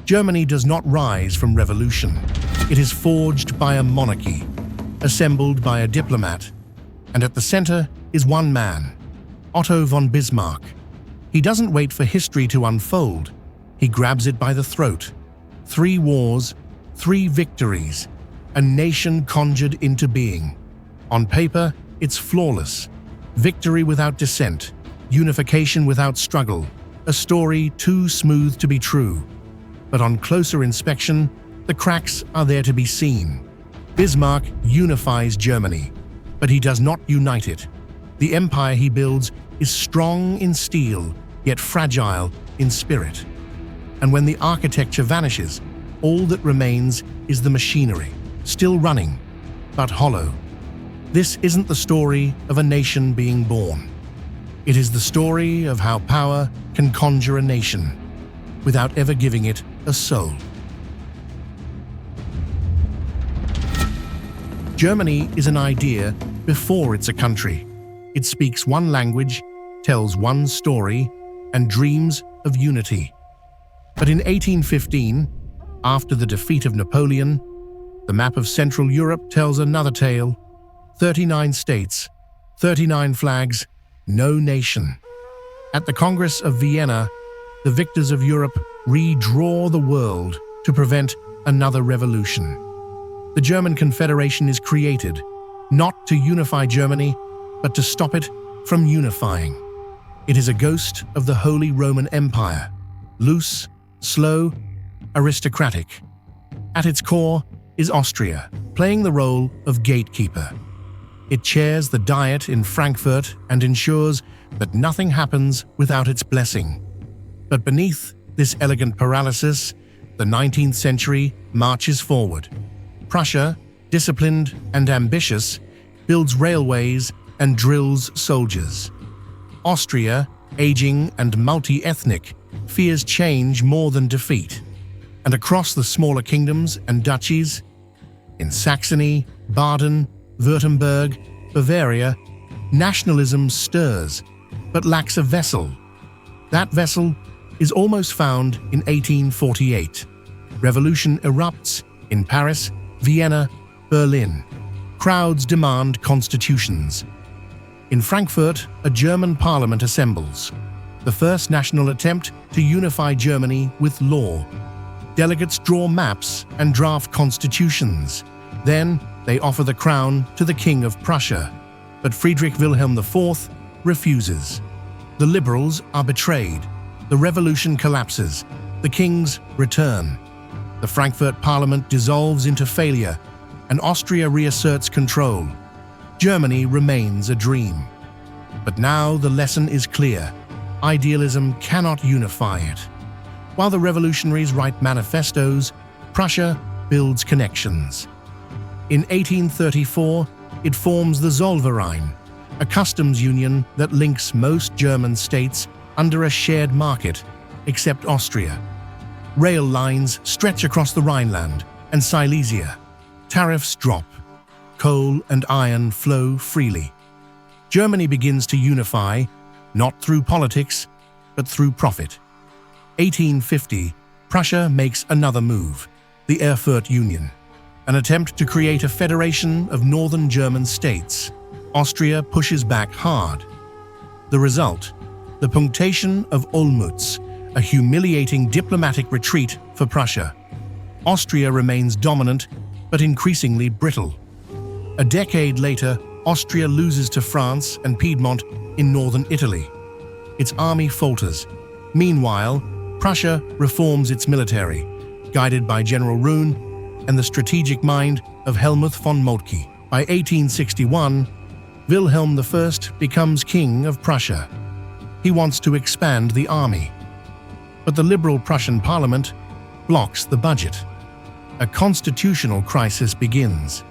Germany does not rise from revolution. It is forged by a monarchy, assembled by a diplomat, and at the center is one man, Otto von Bismarck. He doesn't wait for history to unfold. He grabs it by the throat. 3 wars, 3 victories, a nation conjured into being. On paper, it's flawless. Victory without dissent, unification without struggle, a story too smooth to be true. But on closer inspection, the cracks are there to be seen. Bismarck unifies Germany, but he does not unite it. The empire he builds is strong in steel, yet fragile in spirit. And when the architecture vanishes, all that remains is the machinery, still running, but hollow. This isn't the story of a nation being born. It is the story of how power can conjure a nation without ever giving it a soul. Germany is an idea before it's a country. It speaks one language, tells one story, and dreams of unity. But in 1815, after the defeat of Napoleon, the map of Central Europe tells another tale. 39 states, 39 flags, no nation. At the Congress of Vienna, the victors of Europe redraw the world to prevent another revolution. The German Confederation is created, not to unify Germany, but to stop it from unifying. It is a ghost of the Holy Roman Empire, loose, slow, aristocratic. At its core is Austria, playing the role of gatekeeper. It chairs the Diet in Frankfurt and ensures that nothing happens without its blessing. But beneath this elegant paralysis, the 19th century marches forward. Prussia, disciplined and ambitious, builds railways and drills soldiers. Austria, aging and multi-ethnic, fears change more than defeat. And across the smaller kingdoms and duchies, in Saxony, Baden, Württemberg, Bavaria, nationalism stirs, but lacks a vessel. That vessel is almost found in 1848. Revolution erupts in Paris, Vienna, Berlin. Crowds demand constitutions. In Frankfurt, a German parliament assembles, the first national attempt to unify Germany with law. Delegates draw maps and draft constitutions. Then, they offer the crown to the King of Prussia, but Friedrich Wilhelm IV refuses. The liberals are betrayed. The revolution collapses. The kings return. The Frankfurt Parliament dissolves into failure, and Austria reasserts control. Germany remains a dream. But now the lesson is clear. Idealism cannot unify it. While the revolutionaries write manifestos, Prussia builds connections. In 1834, it forms the Zollverein, a customs union that links most German states under a shared market, except Austria. Rail lines stretch across the Rhineland and Silesia. Tariffs drop. Coal and iron flow freely. Germany begins to unify, not through politics, but through profit. 1850, Prussia makes another move, the Erfurt Union, an attempt to create a federation of northern German states. Austria pushes back hard. The result? The punctation of Olmütz, a humiliating diplomatic retreat for Prussia. Austria remains dominant, but increasingly brittle. A decade later, Austria loses to France and Piedmont in northern Italy. Its army falters. Meanwhile, Prussia reforms its military, guided by General Roon and the strategic mind of Helmuth von Moltke. By 1861, Wilhelm I becomes King of Prussia. He wants to expand the army. But the liberal Prussian parliament blocks the budget. A constitutional crisis begins.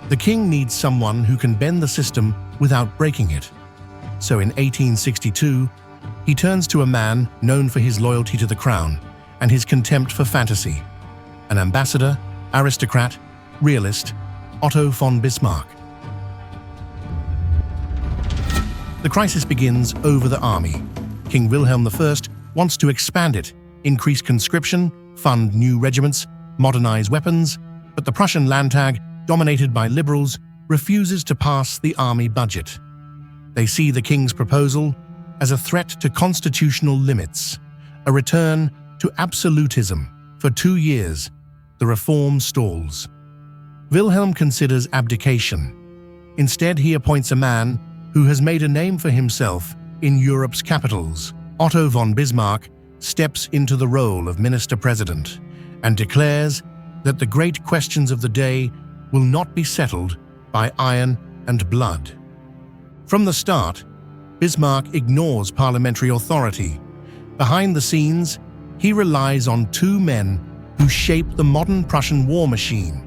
The king needs someone who can bend the system without breaking it. So in 1862, he turns to a man known for his loyalty to the crown and his contempt for fantasy, an ambassador, aristocrat, realist, Otto von Bismarck. The crisis begins over the army. King Wilhelm I wants to expand it, increase conscription, fund new regiments, modernize weapons, but the Prussian Landtag, dominated by liberals, refuses to pass the army budget. They see the king's proposal as a threat to constitutional limits, a return to absolutism. For 2 years, the reform stalls. Wilhelm considers abdication. Instead, he appoints a man who has made a name for himself in Europe's capitals. Otto von Bismarck steps into the role of minister-president and declares that the great questions of the day will not be settled by iron and blood. From the start, Bismarck ignores parliamentary authority. Behind the scenes, he relies on 2 men who shape the modern Prussian war machine.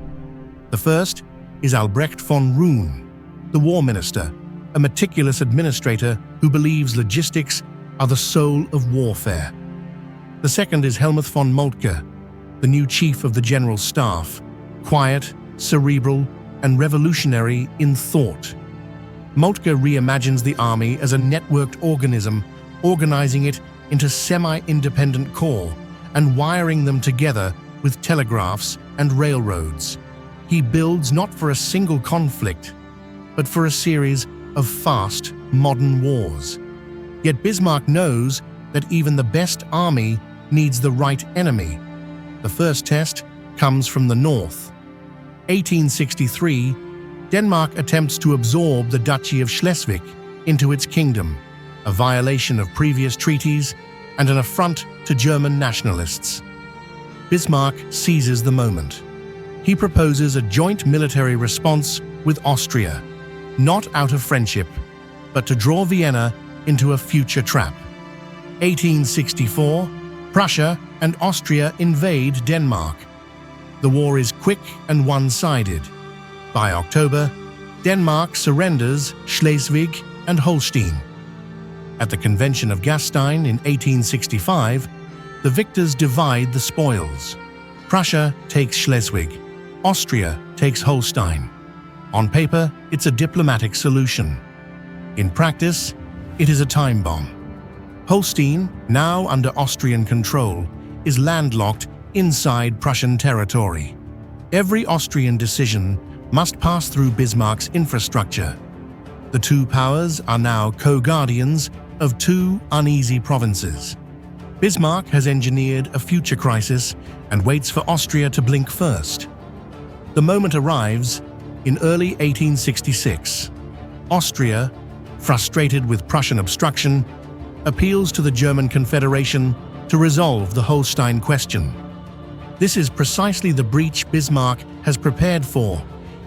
The first is Albrecht von Roon, the war minister, a meticulous administrator who believes logistics are the soul of warfare. The second is Helmuth von Moltke, the new chief of the general staff, quiet, cerebral, and revolutionary in thought. Moltke reimagines the army as a networked organism, organizing it into semi-independent corps and wiring them together with telegraphs and railroads. He builds not for a single conflict, but for a series of fast, modern wars. Yet Bismarck knows that even the best army needs the right enemy. The first test comes from the north. 1863, Denmark attempts to absorb the Duchy of Schleswig into its kingdom, a violation of previous treaties and an affront to German nationalists. Bismarck seizes the moment. He proposes a joint military response with Austria, not out of friendship, but to draw Vienna into a future trap. 1864, Prussia and Austria invade Denmark. The war is quick and one-sided. By October, Denmark surrenders Schleswig and Holstein. At the Convention of Gastein in 1865, the victors divide the spoils. Prussia takes Schleswig. Austria takes Holstein. On paper, it's a diplomatic solution. In practice, it is a time bomb. Holstein, now under Austrian control, is landlocked inside Prussian territory. Every Austrian decision must pass through Bismarck's infrastructure. The 2 powers are now co-guardians of 2 uneasy provinces. Bismarck has engineered a future crisis and waits for Austria to blink first. The moment arrives in early 1866. Austria, frustrated with Prussian obstruction, appeals to the German Confederation to resolve the Holstein question. This is precisely the breach Bismarck has prepared for.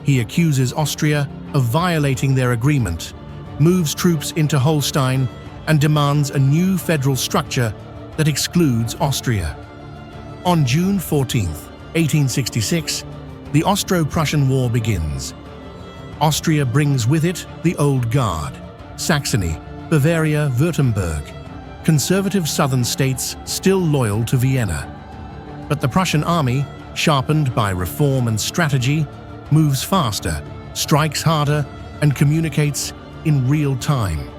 He accuses Austria of violating their agreement, moves troops into Holstein, and demands a new federal structure that excludes Austria. On June 14, 1866, the Austro-Prussian War begins. Austria brings with it the Old Guard, Saxony, Bavaria, Württemberg, conservative southern states still loyal to Vienna. But the Prussian army, sharpened by reform and strategy, moves faster, strikes harder, and communicates in real time.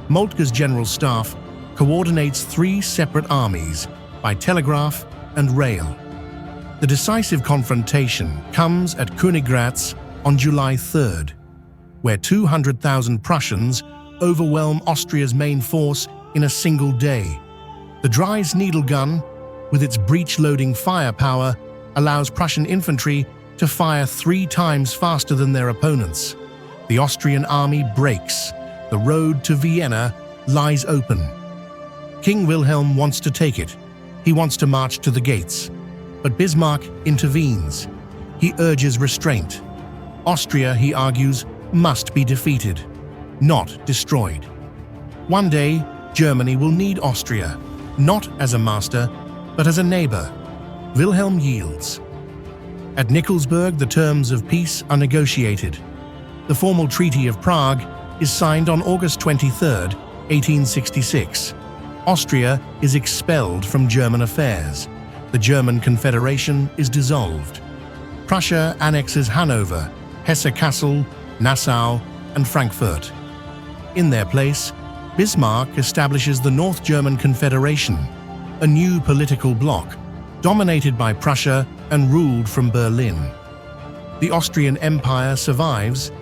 Moltke's general staff coordinates 3 separate armies by telegraph and rail. The decisive confrontation comes at Königgrätz on July 3rd, where 200,000 Prussians overwhelm Austria's main force in a single day. The Dries needle gun, with its breech-loading firepower, allows Prussian infantry to fire 3 times faster than their opponents. The Austrian army breaks. The road to Vienna lies open. King Wilhelm wants to take it. He wants to march to the gates. But Bismarck intervenes. He urges restraint. Austria, he argues, must be defeated, not destroyed. One day, Germany will need Austria, not as a master, but as a neighbor. Wilhelm yields. At Nikolsburg, the terms of peace are negotiated. The formal Treaty of Prague is signed on August 23, 1866. Austria is expelled from German affairs. The German Confederation is dissolved. Prussia annexes Hanover, Hesse-Kassel, Nassau, and Frankfurt. In their place, Bismarck establishes the North German Confederation, a new political bloc, dominated by Prussia and ruled from Berlin. The Austrian Empire survives.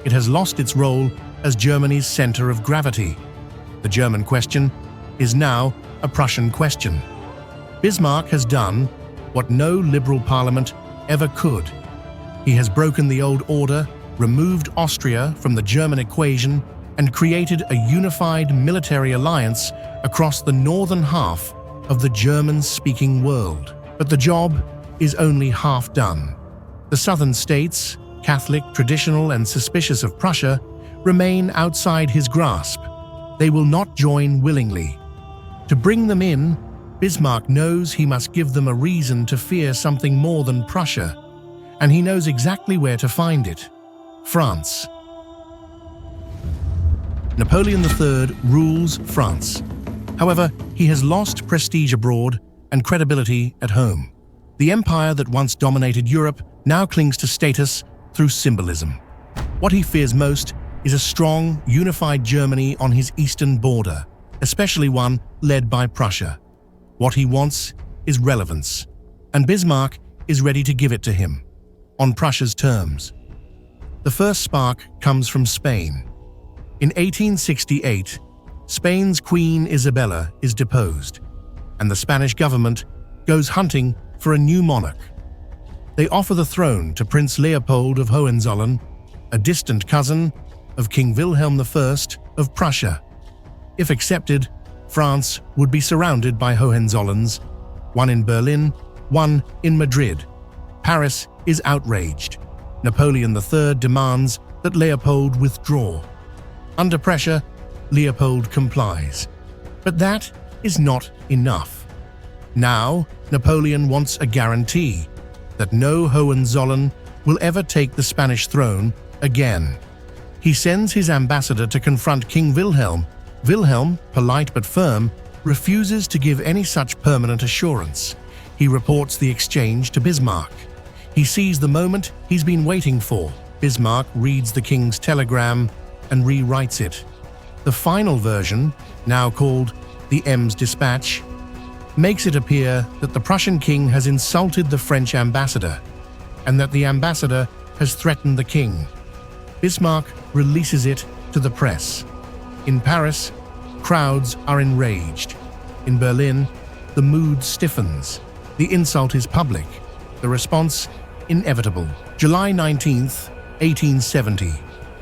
It has lost its role as Germany's center of gravity. The German question is now a Prussian question. Bismarck has done what no liberal parliament ever could. He has broken the old order, removed Austria from the German equation, and created a unified military alliance across the northern half of the German-speaking world. But the job is only half done. The southern states, Catholic, traditional, and suspicious of Prussia, remain outside his grasp. They will not join willingly. To bring them in, Bismarck knows he must give them a reason to fear something more than Prussia, and he knows exactly where to find it: France. Napoleon III rules France. However, he has lost prestige abroad and credibility at home. The empire that once dominated Europe now clings to status through symbolism. What he fears most is a strong, unified Germany on his eastern border, especially one led by Prussia. What he wants is relevance, and Bismarck is ready to give it to him, on Prussia's terms. The first spark comes from Spain. In 1868, Spain's Queen Isabella is deposed, and the Spanish government goes hunting for a new monarch. They offer the throne to Prince Leopold of Hohenzollern, a distant cousin of King Wilhelm I of Prussia. If accepted, France would be surrounded by Hohenzollerns, one in Berlin, one in Madrid. Paris is outraged. Napoleon III demands that Leopold withdraw. Under pressure, Leopold complies. But that is not enough. Now, Napoleon wants a guarantee that no Hohenzollern will ever take the Spanish throne again. He sends his ambassador to confront King Wilhelm. Wilhelm, polite but firm, refuses to give any such permanent assurance. He reports the exchange to Bismarck. He sees the moment he's been waiting for. Bismarck reads the king's telegram and rewrites it. The final version, now called the Ems Dispatch, makes it appear that the Prussian king has insulted the French ambassador and that the ambassador has threatened the king. Bismarck releases it to the press. In Paris, crowds are enraged. In Berlin, the mood stiffens. The insult is public. The response, inevitable. July 19th, 1870.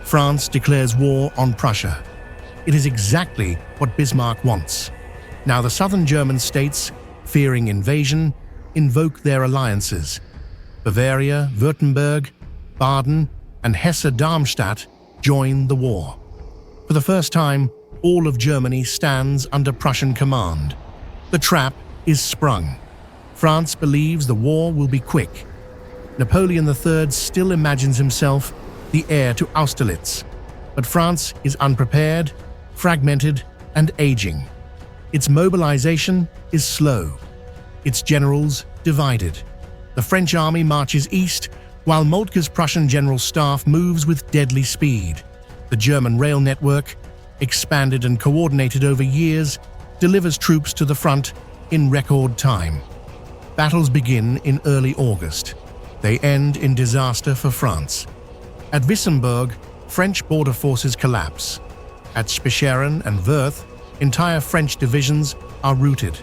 France declares war on Prussia. It is exactly what Bismarck wants. Now the southern German states, fearing invasion, invoke their alliances. Bavaria, Württemberg, Baden, and Hesse-Darmstadt join the war. For the first time, all of Germany stands under Prussian command. The trap is sprung. France believes the war will be quick. Napoleon III still imagines himself the heir to Austerlitz, but France is unprepared, fragmented, and aging. Its mobilization is slow. Its generals divided. The French army marches east, while Moltke's Prussian general staff moves with deadly speed. The German rail network, expanded and coordinated over years, delivers troops to the front in record time. Battles begin in early August. They end in disaster for France. At Wissembourg, French border forces collapse. At Spicheren and Wörth, entire French divisions are routed.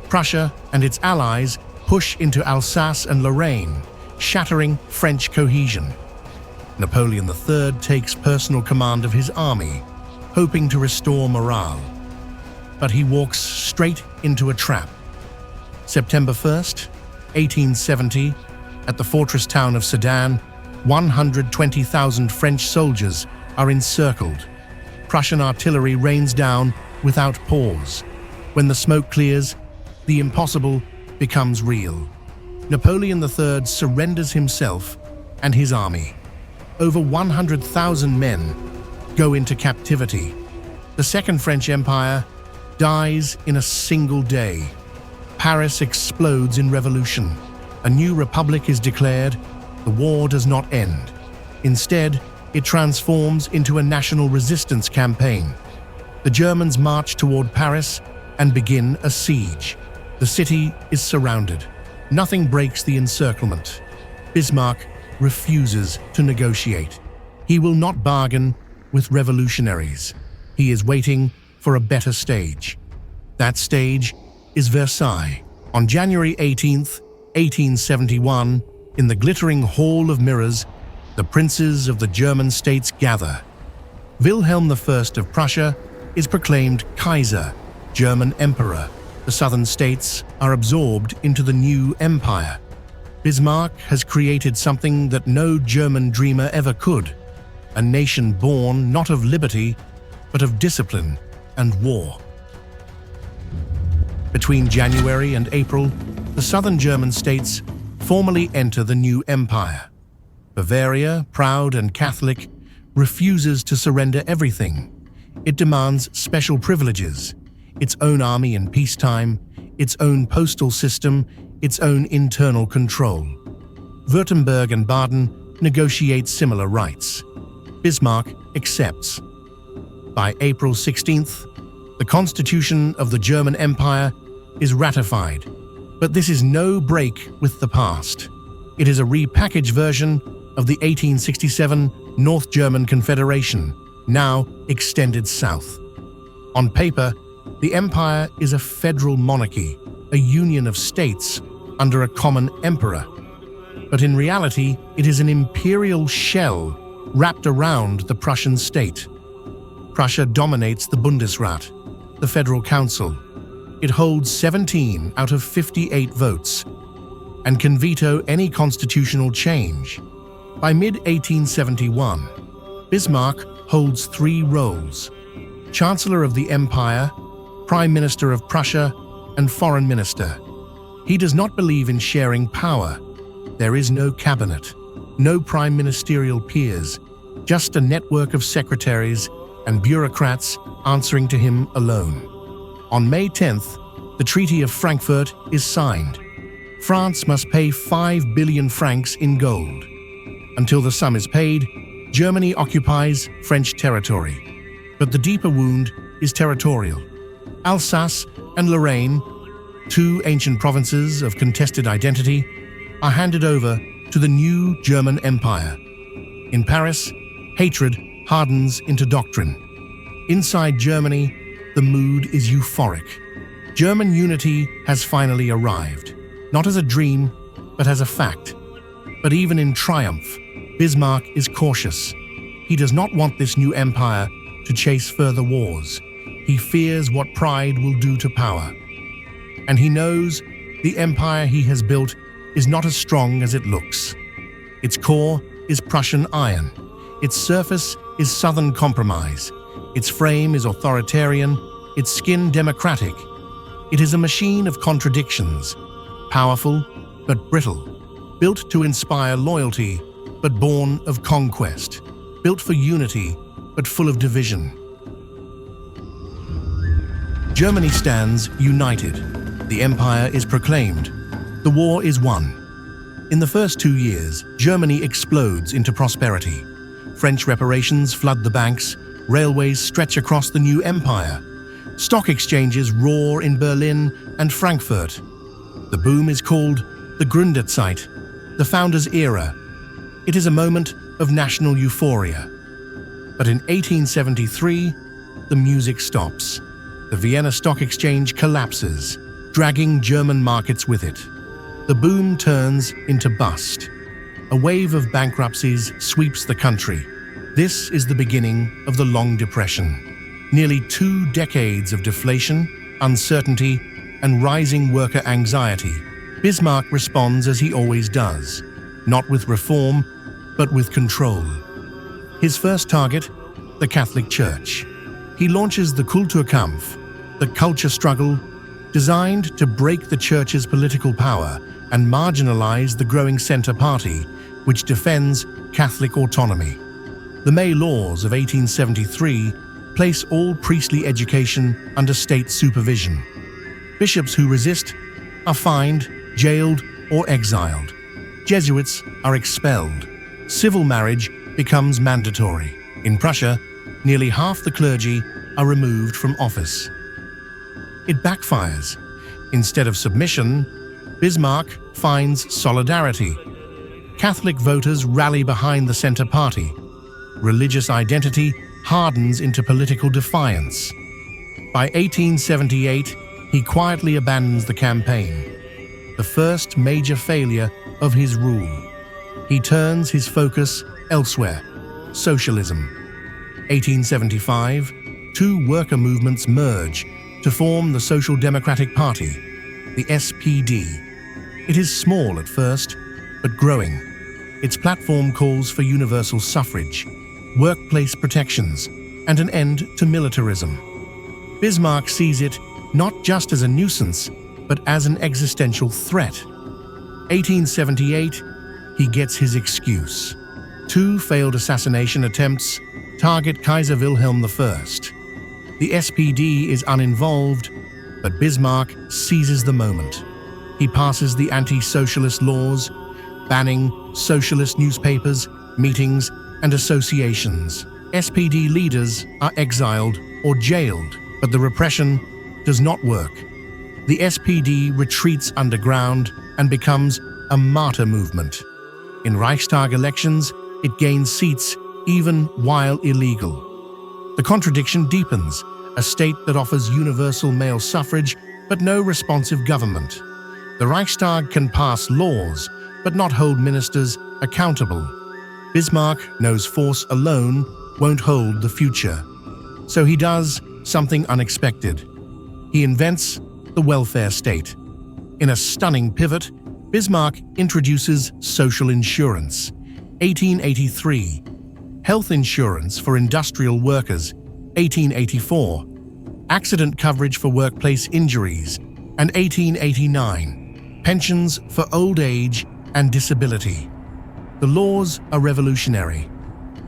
Prussia and its allies push into Alsace and Lorraine, shattering French cohesion. Napoleon III takes personal command of his army, hoping to restore morale. But he walks straight into a trap. September 1st, 1870, at the fortress town of Sedan, 120,000 French soldiers are encircled. Prussian artillery rains down without pause. When the smoke clears, the impossible becomes real. Napoleon III surrenders himself and his army. Over 100,000 men go into captivity. The Second French Empire dies in a single day. Paris explodes in revolution. A new republic is declared. The war does not end. Instead, it transforms into a national resistance campaign. The Germans march toward Paris and begin a siege. The city is surrounded. Nothing breaks the encirclement. Bismarck refuses to negotiate. He will not bargain with revolutionaries. He is waiting for a better stage. That stage is Versailles. On January 18th, 1871, in the glittering Hall of Mirrors, the princes of the German states gather. Wilhelm I of Prussia is proclaimed Kaiser, German Emperor. The southern states are absorbed into the new empire. Bismarck has created something that no German dreamer ever could, a nation born not of liberty, but of discipline and war. Between January and April, the southern German states formally enter the new empire. Bavaria, proud and Catholic, refuses to surrender everything. It demands special privileges, its own army in peacetime, its own postal system, its own internal control. Württemberg and Baden negotiate similar rights. Bismarck accepts. By April 16th, the Constitution of the German Empire is ratified. But this is no break with the past. It is a repackaged version of the 1867 North German Confederation, now extended south. On paper, the empire is a federal monarchy, a union of states under a common emperor. But in reality, it is an imperial shell wrapped around the Prussian state. Prussia dominates the Bundesrat, the Federal Council. It holds 17 out of 58 votes and can veto any constitutional change. By mid-1871, Bismarck holds 3 roles: Chancellor of the Empire, Prime Minister of Prussia, and Foreign Minister. He does not believe in sharing power. There is no cabinet, no prime ministerial peers, just a network of secretaries and bureaucrats answering to him alone. On May 10th, the Treaty of Frankfurt is signed. France must pay 5 billion francs in gold. Until the sum is paid, Germany occupies French territory. But the deeper wound is territorial. Alsace and Lorraine, 2 ancient provinces of contested identity, are handed over to the new German Empire. In Paris, hatred hardens into doctrine. Inside Germany, the mood is euphoric. German unity has finally arrived, not as a dream, but as a fact. But even in triumph, Bismarck is cautious. He does not want this new empire to chase further wars. He fears what pride will do to power. And he knows the empire he has built is not as strong as it looks. Its core is Prussian iron. Its surface is Southern compromise. Its frame is authoritarian, its skin democratic. It is a machine of contradictions, powerful but brittle, built to inspire loyalty but born of conquest, built for unity but full of division. Germany stands united. The empire is proclaimed. The war is won. In the first 2 years, Germany explodes into prosperity. French reparations flood the banks, railways stretch across the new empire. Stock exchanges roar in Berlin and Frankfurt. The boom is called the Gründerzeit, the founders' era. It is a moment of national euphoria. But in 1873, the music stops. The Vienna Stock Exchange collapses, dragging German markets with it. The boom turns into bust. A wave of bankruptcies sweeps the country. This is the beginning of the Long Depression. Nearly 2 decades of deflation, uncertainty, and rising worker anxiety. Bismarck responds as he always does, not with reform, but with control. His first target, the Catholic Church. He launches the Kulturkampf, the culture struggle, designed to break the Church's political power and marginalize the growing Centre Party, which defends Catholic autonomy. The May Laws of 1873 place all priestly education under state supervision. Bishops who resist are fined, jailed, or exiled. Jesuits are expelled. Civil marriage becomes mandatory. In Prussia, nearly half the clergy are removed from office. It backfires. Instead of submission, Bismarck finds solidarity. Catholic voters rally behind the Centre Party. Religious identity hardens into political defiance. By 1878, he quietly abandons the campaign, the first major failure of his rule. He turns his focus elsewhere, socialism. 1875, two worker movements merge to form the Social Democratic Party, the SPD. It is small at first, but growing. Its platform calls for universal suffrage, workplace protections, and an end to militarism. Bismarck sees it not just as a nuisance, but as an existential threat. 1878, he gets his excuse. Two failed assassination attempts target Kaiser Wilhelm I. The SPD is uninvolved, but Bismarck seizes the moment. He passes the anti-socialist laws, banning socialist newspapers, meetings, and associations. SPD leaders are exiled or jailed, but the repression does not work. The SPD retreats underground and becomes a martyr movement. In Reichstag elections, it gains seats even while illegal. The contradiction deepens, a state that offers universal male suffrage but no responsive government. The Reichstag can pass laws but not hold ministers accountable. Bismarck knows force alone won't hold the future. So he does something unexpected. He invents the welfare state. In a stunning pivot, Bismarck introduces social insurance. 1883, health insurance for industrial workers. 1884, accident coverage for workplace injuries. And 1889, pensions for old age and disability. The laws are revolutionary.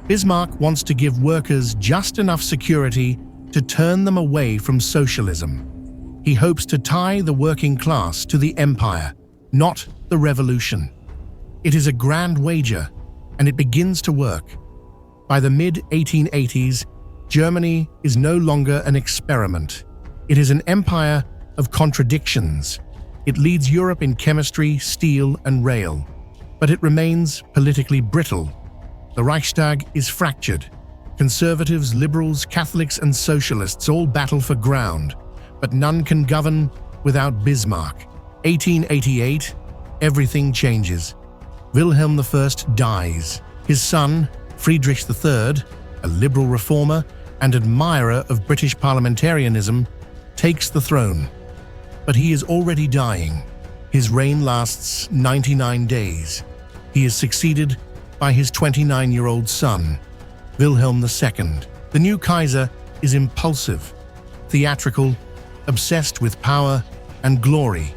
Bismarck wants to give workers just enough security to turn them away from socialism. He hopes to tie the working class to the empire, not the revolution. It is a grand wager, and it begins to work. By the mid-1880s, Germany is no longer an experiment. It is an empire of contradictions. It leads Europe in chemistry, steel, and rail. But it remains politically brittle. The Reichstag is fractured. Conservatives, liberals, Catholics, and socialists all battle for ground, but none can govern without Bismarck. 1888, everything changes. Wilhelm I dies. His son, Friedrich III, a liberal reformer and admirer of British parliamentarianism, takes the throne. But he is already dying. His reign lasts 99 days. He is succeeded by his 29-year-old son, Wilhelm II. The new Kaiser is impulsive, theatrical, obsessed with power and glory.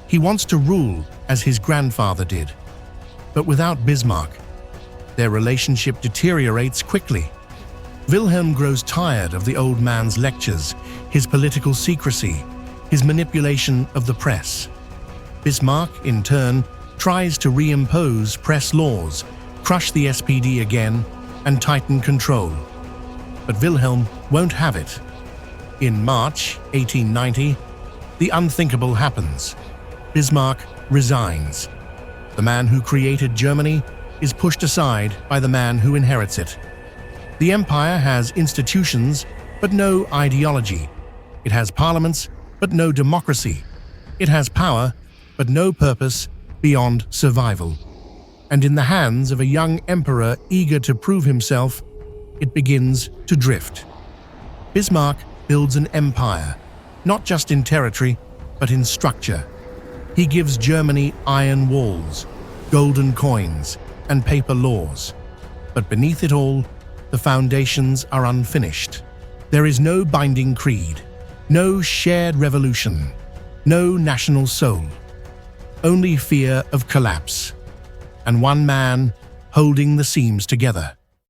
He wants to rule as his grandfather did. But without Bismarck, their relationship deteriorates quickly. Wilhelm grows tired of the old man's lectures, his political secrecy, his manipulation of the press. Bismarck, in turn, tries to reimpose press laws, crush the SPD again, and tighten control. But Wilhelm won't have it. In March 1890, the unthinkable happens. Bismarck resigns. The man who created Germany is pushed aside by the man who inherits it. The empire has institutions, but no ideology. It has parliaments, but no democracy. It has power, but no purpose beyond survival. And in the hands of a young emperor eager to prove himself, it begins to drift. Bismarck builds an empire, not just in territory, but in structure. He gives Germany iron walls, golden coins, and paper laws. But beneath it all, the foundations are unfinished. There is no binding creed, no shared revolution, no national soul. Only fear of collapse, and one man holding the seams together.